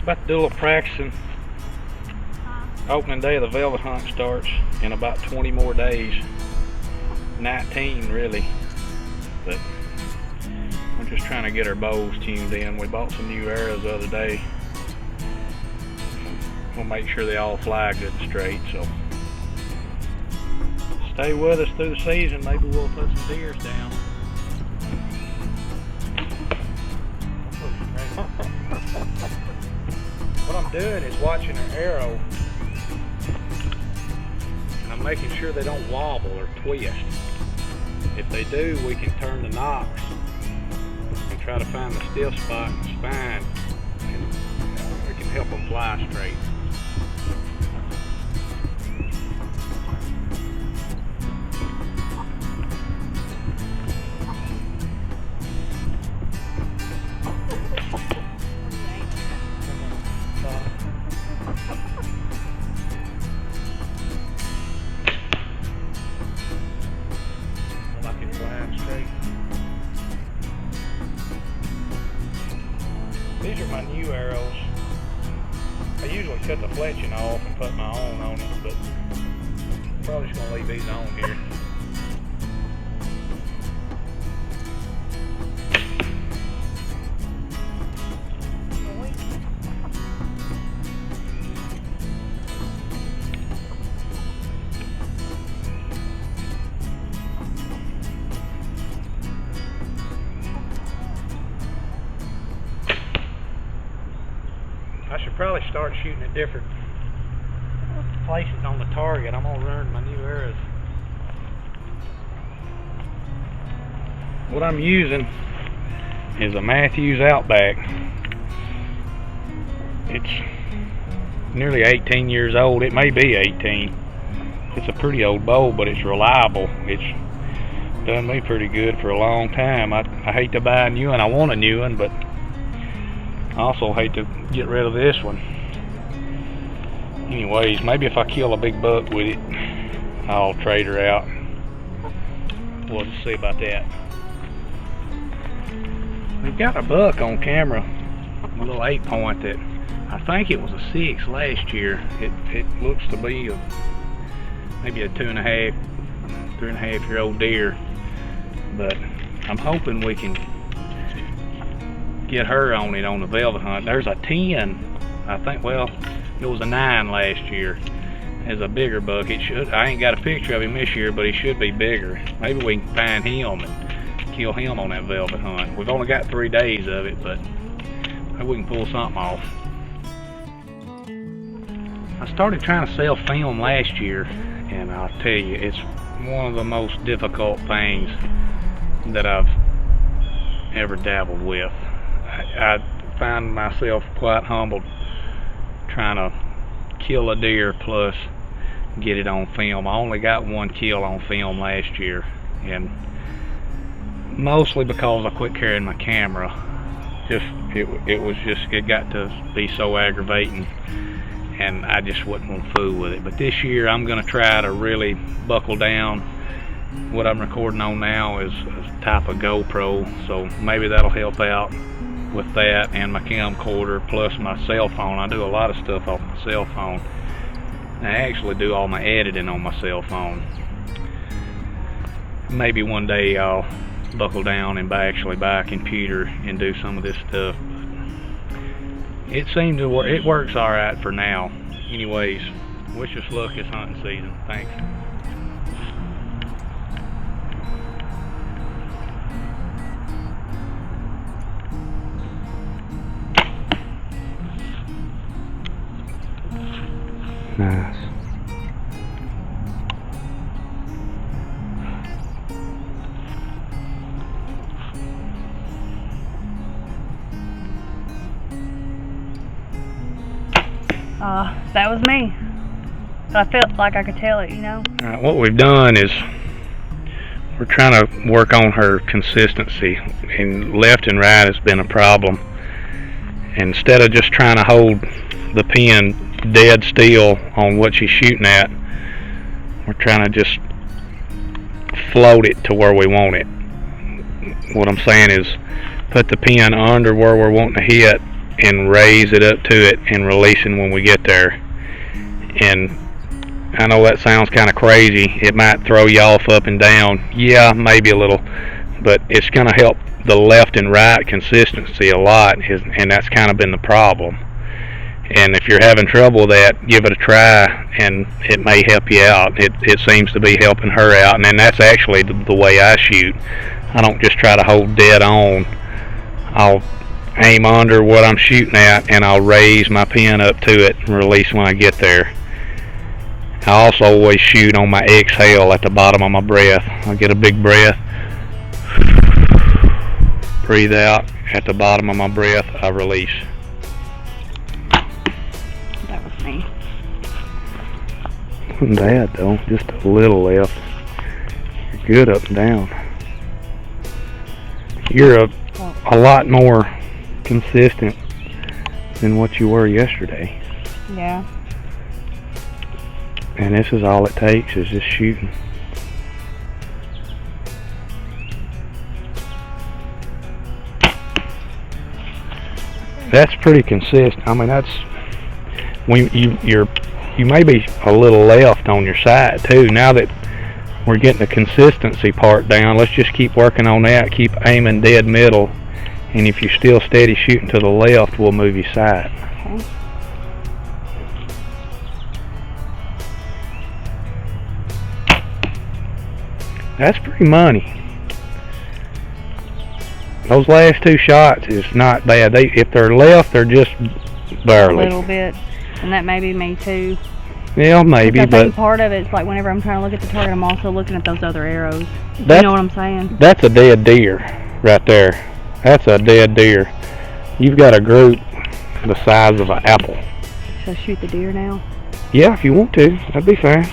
About to do a little practicing. Opening day of the velvet hunt starts in about 20 more days. 19 really. But we're just trying to get our bows tuned in. We bought some new arrows the other day. We'll make sure they all fly good and straight. So stay with us through the season. Maybe we'll put some deers down. What I'm doing is watching an arrow, and I'm making sure they don't wobble or twist. If they do, we can turn the nocks and try to find the stiff spot in the spine, and we can help them fly straight. These are my new arrows. I usually cut the fletching off and put my own on it, but I'm probably just going to leave these on here. I should probably start shooting at different places on the target. I'm gonna learn my new arrows. What I'm using is a Mathews Outback. It's nearly 18 years old. It may be 18. It's a pretty old bow, but it's reliable. It's done me pretty good for a long time. I hate to buy a new one. I want a new one, but I also hate to get rid of this one. Anyways, maybe if I kill a big buck with it, I'll trade her out. We'll just see about that. We've got a buck on camera, a little 8-point that I think it was a 6 last year. It looks to be maybe a 2.5, 3.5-year-old deer, but I'm hoping we can get her on it on the velvet hunt. There's a 10, I think. Well, it was a 9 last year. It's a bigger buck. I ain't got a picture of him this year, but he should be bigger. Maybe we can find him and kill him on that velvet hunt. We've only got 3 days of it, but maybe we can pull something off. I started trying to sell film last year, and I'll tell you, it's one of the most difficult things that I've ever dabbled with. I find myself quite humbled trying to kill a deer plus get it on film. I only got 1 kill on film last year, and mostly because I quit carrying my camera. It got to be so aggravating, and I just wasn't gonna fool with it. But this year I'm gonna try to really buckle down. What I'm recording on now is a type of GoPro, so maybe that'll help out with that, and my camcorder plus my cell phone. I do a lot of stuff off my cell phone. I actually do all my editing on my cell phone. Maybe one day I'll buckle down and actually buy a computer and do some of this stuff. It seems to work. It works all right for now. Anyways, wish us luck this hunting season. Thanks. Nice. That was me. I felt like I could tell it, you know? Alright, what we've done is we're trying to work on her consistency, and left and right has been a problem. Instead of just trying to hold the pin dead still on what she's shooting at, we're trying to just float it to where we want it. What I'm saying is put the pin under where we're wanting to hit and raise it up to it and releasing when we get there. And I know that sounds kind of crazy. It might throw you off up and down. Yeah, maybe a little, but it's going to help the left and right consistency a lot, and that's kind of been the problem. And if you're having trouble with that, give it a try, and it may help you out. It seems to be helping her out, and then that's actually the way I shoot. I don't just try to hold dead on. I'll aim under what I'm shooting at, and I'll raise my pin up to it and release when I get there. I also always shoot on my exhale at the bottom of my breath. I get a big breath, breathe out. At the bottom of my breath, I release. That was me. Wasn't bad though, just a little left. You're good up and down. You're a lot more consistent than what you were yesterday. Yeah. And this is all it takes, is just shooting. That's pretty consistent. I mean, that's when you may be a little left on your side too. Now that we're getting the consistency part down, let's just keep working on that. Keep aiming dead middle, and if you're still steady shooting to the left, we'll move you side. Okay. That's pretty money. Those last two shots is not bad. If they're left, they're just barely. A little bit, and that may be me too. Yeah, maybe, I but think part of it's like whenever I'm trying to look at the target, I'm also looking at those other arrows. You That's- know what I'm saying? that's a dead deer right there. That's a dead deer. You've got a group the size of an apple. Should I shoot the deer now? Yeah, if you want to, that'd be fine.